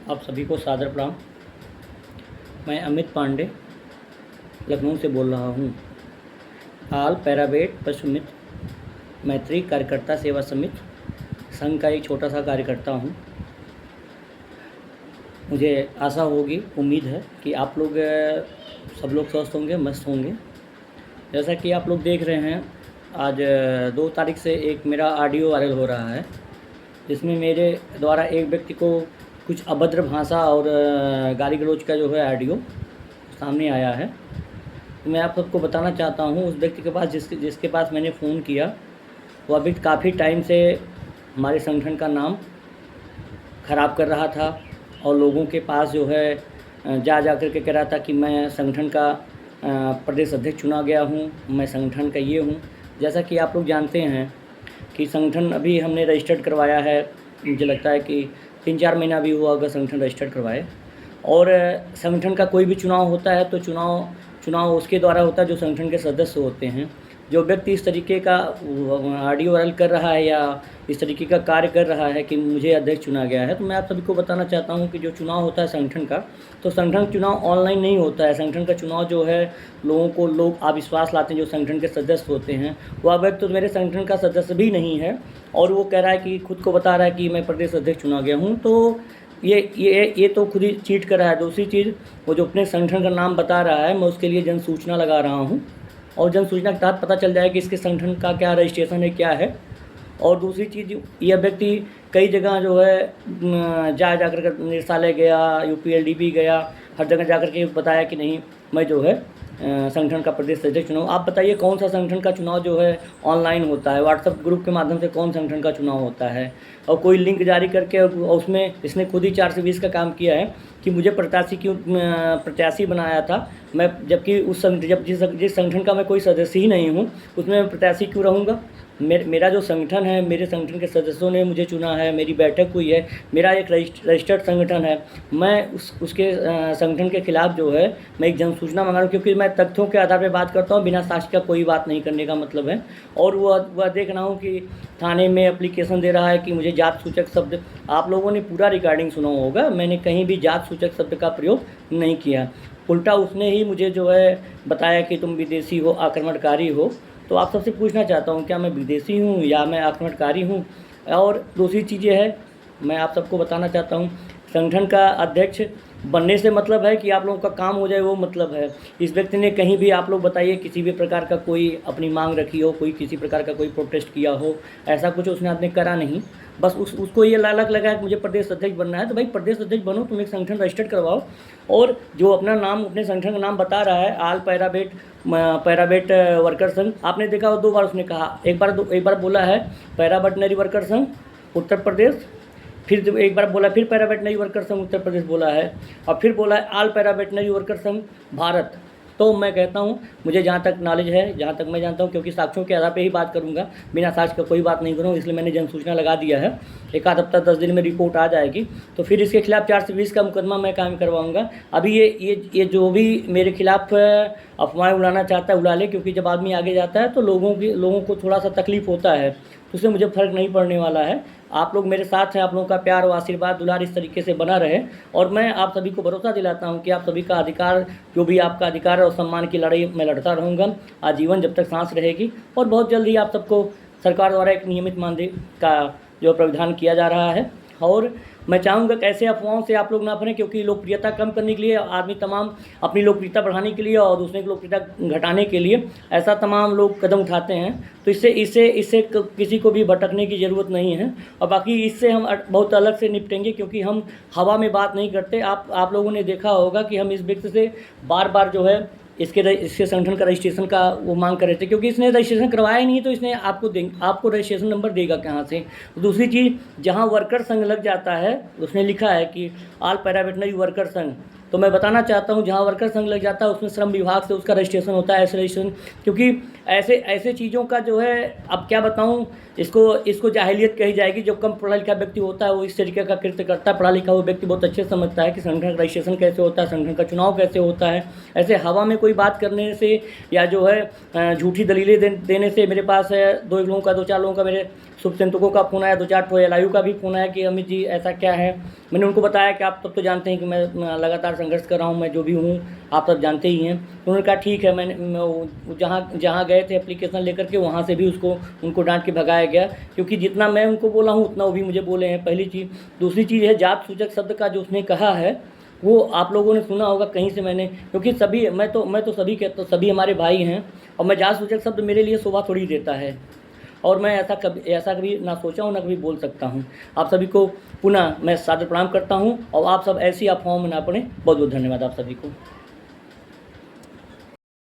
आप सभी को सादर प्रणाम। मैं अमित पांडे लखनऊ से बोल रहा हूँ। आल पैराबेट पशु मित्र मैत्री कार्यकर्ता सेवा समिति संघ का एक छोटा सा कार्यकर्ता हूँ। मुझे आशा होगी, उम्मीद है कि आप लोग सब लोग स्वस्थ होंगे, मस्त होंगे। जैसा कि आप लोग देख रहे हैं, आज 2 तारीख से एक मेरा ऑडियो वायरल हो रहा है, जिसमें मेरे द्वारा एक व्यक्ति को कुछ अभद्र भाषा और गाली गलौज का जो है ऑडियो सामने आया है। तो मैं आप सबको बताना चाहता हूँ, उस व्यक्ति के पास जिसके पास मैंने फ़ोन किया, वह व्यक्ति काफ़ी टाइम से हमारे संगठन का नाम ख़राब कर रहा था और लोगों के पास जो है जा कर के कह रहा था कि मैं संगठन का प्रदेश अध्यक्ष चुना गया हूँ, मैं संगठन का ये हूँ। जैसा कि आप लोग जानते हैं कि संगठन अभी हमने रजिस्टर्ड करवाया है, मुझे लगता है कि 3-4 महीना भी हुआ होगा संगठन रजिस्टर्ड करवाए। और संगठन का कोई भी चुनाव होता है तो चुनाव उसके द्वारा होता है जो संगठन के सदस्य होते हैं। जो व्यक्ति इस तरीके का ऑडियो वायरल कर रहा है या इस तरीके का कार्य कर रहा है कि मुझे अध्यक्ष चुना गया है, तो मैं आप सभी को बताना चाहता हूं कि जो चुनाव होता है संगठन का, तो संगठन चुनाव ऑनलाइन नहीं होता है। संगठन का चुनाव जो है लोग अविश्वास लाते हैं, जो संगठन के सदस्य होते हैं। वह व्यक्ति तो मेरे संगठन का सदस्य भी नहीं है और वो कह रहा है कि खुद को बता रहा है कि मैं प्रदेश अध्यक्ष चुना गया हूँ। तो ये तो खुद ही चीट कर रहा है। दूसरी चीज़, वो जो अपने संगठन का नाम बता रहा है, मैं उसके लिए जन सूचना लगा रहा हूँ और जन सूचना के तहत पता चल जाए कि इसके संगठन का क्या रजिस्ट्रेशन है, क्या है। और दूसरी चीज़, यह व्यक्ति कई जगह जो है जा कर निदेशालय गया, UPLDP गया, हर जगह जा कर के बताया कि नहीं, मैं जो है संगठन का प्रदेश अध्यक्ष चुनाव। आप बताइए कौन सा संगठन का चुनाव जो है ऑनलाइन होता है? व्हाट्सएप ग्रुप के माध्यम से कौन संगठन का चुनाव होता है? और कोई लिंक जारी करके उसमें इसने खुद ही 4 से 20 का काम किया है कि मुझे प्रत्याशी बनाया था। मैं जबकि जिस संगठन का मैं कोई सदस्य ही नहीं हूँ, उसमें मैं प्रत्याशी क्यों रहूँगा? मेरा जो संगठन है, मेरे संगठन के सदस्यों ने मुझे चुना है, मेरी बैठक हुई है, मेरा एक रजिस्टर्ड संगठन है। मैं उसके संगठन के खिलाफ जो है मैं एक जन सूचना मंगा रहा हूँ, क्योंकि मैं तथ्यों के आधार पर बात करता हूँ, बिना साक्ष्य का कोई बात नहीं करने का मतलब है। और वह देख रहा हूँ कि थाने में एप्लीकेशन दे रहा है कि मुझे जात सूचक शब्द, आप लोगों ने पूरा रिकॉर्डिंग सुना होगा, मैंने कहीं भी जात सूचक शब्द का प्रयोग नहीं किया। उल्टा उसने ही मुझे जो है बताया कि तुम विदेशी हो, आक्रमणकारी हो। तो आप सबसे पूछना चाहता हूँ, क्या मैं विदेशी हूँ या मैं आक्रमणकारी हूँ? और दूसरी चीज़ ये है, मैं आप सबको बताना चाहता हूँ, संगठन का अध्यक्ष बनने से मतलब है कि आप लोगों का काम हो जाए, वो मतलब है। इस व्यक्ति ने कहीं भी, आप लोग बताइए, किसी भी प्रकार का कोई अपनी मांग रखी हो, कोई किसी प्रकार का कोई प्रोटेस्ट किया हो, ऐसा कुछ उसने आपने करा नहीं। बस उसको ये लालच लगा है कि मुझे प्रदेश अध्यक्ष बनना है। तो भाई प्रदेश अध्यक्ष बनो, तुम एक संगठन रजिस्टर्ड करवाओ। और जो अपना नाम, अपने संगठन का नाम बता रहा है, आल पैराबेट वर्कर संघ, आपने देखा हो 2 बार उसने कहा। एक बार बोला है पैराबेटनरी वर्कर संघ उत्तर प्रदेश, फिर एक बार बोला, फिर पैराबेटनरी वर्कर संघ उत्तर प्रदेश बोला है, और फिर बोला है आल पैराबेटनरी वर्कर संघ भारत। तो मैं कहता हूँ, मुझे जहाँ तक नॉलेज है, जहाँ तक मैं जानता हूँ, क्योंकि साक्ष्यों के आधार पे ही बात करूँगा, बिना साक्ष्य का कोई बात नहीं करूँगा, इसलिए मैंने जन सूचना लगा दिया है। 1 आध हफ्ता 10 दिन में रिपोर्ट आ जाएगी, तो फिर इसके खिलाफ 4 से 20 का मुकदमा मैं कायम करवाऊँगा। अभी ये जो भी मेरे खिलाफ अफवाहें उड़ाना चाहता है, उड़ा ले, क्योंकि जब आदमी आगे जाता है तो लोगों को थोड़ा सा तकलीफ़ होता है, तो उससे मुझे फ़र्क नहीं पड़ने वाला है। आप लोग मेरे साथ हैं, आप लोगों का प्यार और आशीर्वाद दुलार इस तरीके से बना रहे, और मैं आप सभी को भरोसा दिलाता हूं कि आप सभी का अधिकार, जो भी आपका अधिकार और सम्मान की लड़ाई मैं लड़ता रहूंगा आजीवन, जब तक सांस रहेगी। और बहुत जल्द ही आप सबको सरकार द्वारा एक नियमित मानदेय का जो प्रावधान किया जा रहा है। और मैं चाहूँगा कि ऐसे अफवाहों से आप लोग ना फंसें, क्योंकि लोकप्रियता कम करने के लिए आदमी तमाम अपनी लोकप्रियता बढ़ाने के लिए और दूसरे की लोकप्रियता घटाने के लिए ऐसा तमाम लोग कदम उठाते हैं। तो इससे किसी को भी भटकने की ज़रूरत नहीं है। और बाकी इससे हम बहुत अलग से निपटेंगे, क्योंकि हम हवा में बात नहीं करते। आप लोगों ने देखा होगा कि हम इस व्यक्ति से बार जो है इसके संगठन का रजिस्ट्रेशन का वो मांग कर रहे थे, क्योंकि इसने रजिस्ट्रेशन करवाया नहीं, तो इसने आपको रजिस्ट्रेशन नंबर देगा कहाँ से? दूसरी चीज़, जहाँ वर्कर संघ लग जाता है, उसने लिखा है कि आल पैराबेटनरी वर्कर संघ, तो मैं बताना चाहता हूँ जहाँ वर्कर संघ लग जाता है उसमें श्रम विभाग से उसका रजिस्ट्रेशन होता है, ऐसे रजिस्ट्रेशन, क्योंकि ऐसे ऐसे चीज़ों का जो है अब क्या बताऊँ, इसको जाहिलियत कही जाएगी। जो कम पढ़ा लिखा व्यक्ति होता है वो इस तरीके का कृत्य करता है, पढ़ा लिखा वो व्यक्ति बहुत अच्छे से समझता है कि संगठन का रजिस्ट्रेशन कैसे होता है, संगठन का चुनाव कैसे होता है। ऐसे हवा में कोई बात करने से या जो है झूठी दलीलें देने से, मेरे पास है दो चार लोगों का मेरे शुभचिंतकों का फ़ोन आया, 2-4 ठो एलआईयू का भी फ़ोन आया कि अमित जी ऐसा क्या है। मैंने उनको बताया कि आप तब तो जानते हैं कि मैं लगातार संघर्ष कर रहा हूँ, मैं जो भी हूँ आप सब जानते ही हैं। तो उन्होंने कहा ठीक है, मैंने जहाँ गए थे एप्लीकेशन लेकर के वहाँ से भी उनको डांट के भगाया गया, क्योंकि जितना मैं उनको बोला हूँ उतना वो भी मुझे बोले हैं, पहली चीज़। दूसरी चीज़ है जात सूचक शब्द का जो उसने कहा है वो आप लोगों ने सुना होगा कहीं से, मैंने, क्योंकि सभी मैं तो सभी कहता हूँ, सभी हमारे भाई हैं, और मैं जात सूचक शब्द मेरे लिए शोभा थोड़ी देता है, और मैं ऐसा कभी ना सोचा हूँ ना कभी बोल सकता हूँ। आप सभी को पुनः मैं सादर प्रणाम करता हूँ, और आप सब ऐसी अफवाहों में ना पड़ें। बहुत बहुत धन्यवाद आप सभी को।